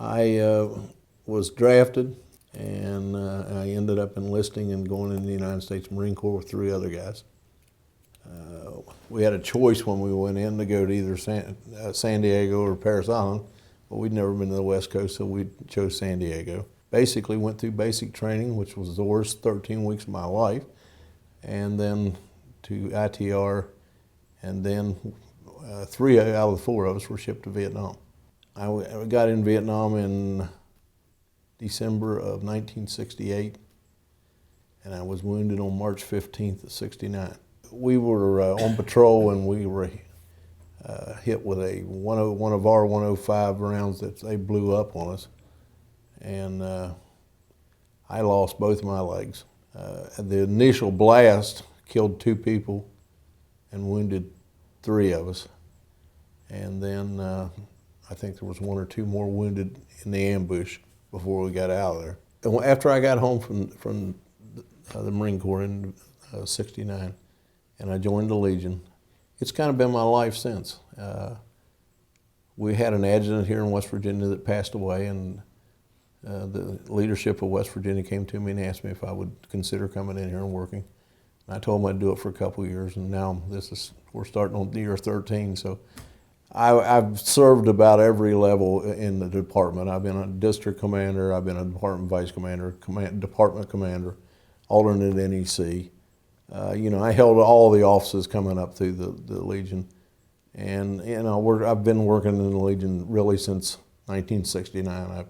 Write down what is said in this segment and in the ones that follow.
I was drafted, and I ended up enlisting and going into the United States Marine Corps with 3 other guys. We had a choice when we went in to go to either San Diego or Parris Island, but we'd never been to the West Coast, so we chose San Diego. Basically went through basic training, which was the worst 13 weeks of my life, and then to ITR, and then 3 out of the 4 of us were shipped to Vietnam. I got in Vietnam in December of 1968, and I was wounded on March 15th of '69. We were on patrol, and we were hit with one of our 105 rounds that they blew up on us, and I lost both my legs. The initial blast killed 2 people and wounded 3 of us, and then I think there was 1 or 2 more wounded in the ambush before we got out of there. And after I got home from the Marine Corps in '69, and I joined the Legion, it's kind of been my life since. We had an adjutant here in West Virginia that passed away, and the leadership of West Virginia came to me and asked me if I would consider coming in here and working. And I told them I'd do it for a couple of years, and now we're starting on year 13. So I've served about every level in the department. I've been a district commander, I've been a department vice commander, department commander, alternate NEC. I held all the offices coming up through the Legion, and I've been working in the Legion really since 1969.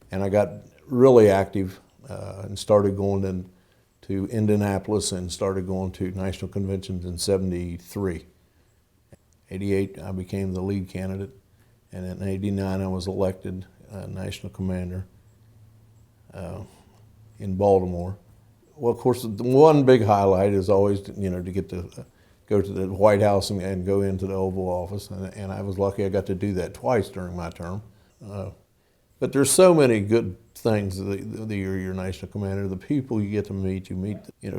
And I got really active and started going to Indianapolis and started going to national conventions in '73. '88, I became the lead candidate, and in '89, I was elected national commander in Baltimore. Well, of course, the one big highlight is always, to get to go to the White House and go into the Oval Office, and I was lucky I got to do that twice during my term. But there's so many good things the year you're national commander. The people you get to meet,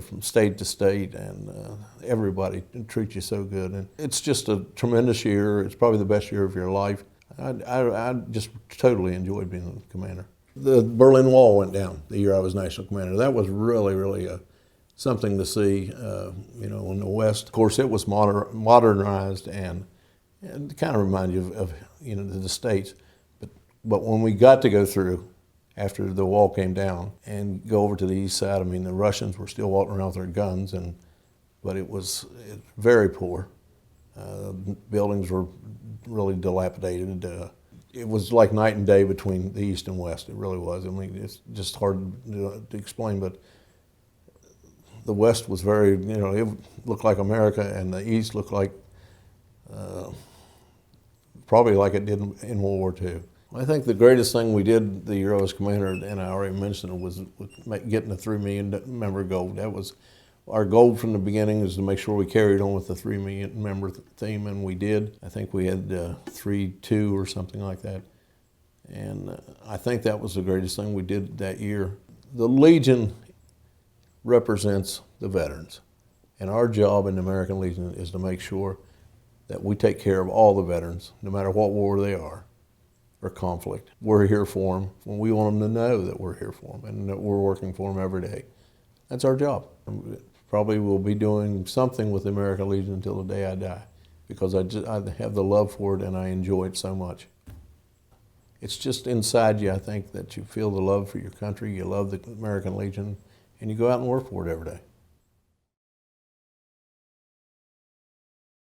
from state to state, and everybody treats you so good. And it's just a tremendous year. It's probably the best year of your life. I just totally enjoyed being a commander. The Berlin Wall went down the year I was national commander. That was really, really something to see, in the West. Of course, it was modernized and kind of remind you of the States. But when we got to go through, after the wall came down, and go over to the east side, the Russians were still walking around with their guns, but it was very poor. Buildings were really dilapidated. It was like night and day between the East and West. It really was. It's just hard to explain, but the West was very, it looked like America, and the East looked like, probably like it did in World War II. I think the greatest thing we did the year I was commander, and I already mentioned it, was getting the 3 million member goal. That was our goal from the beginning, is to make sure we carried on with the 3 million member theme, and we did. I think we had 3.2 or something like that. And I think that was the greatest thing we did that year. The Legion represents the veterans, and our job in the American Legion is to make sure that we take care of all the veterans, no matter what war they are or conflict. We're here for them, and we want them to know that we're here for them and that we're working for them every day. That's our job. Probably will be doing something with the American Legion until the day I die, because I have the love for it and I enjoy it so much. It's just inside you, I think, that you feel the love for your country, you love the American Legion, and you go out and work for it every day.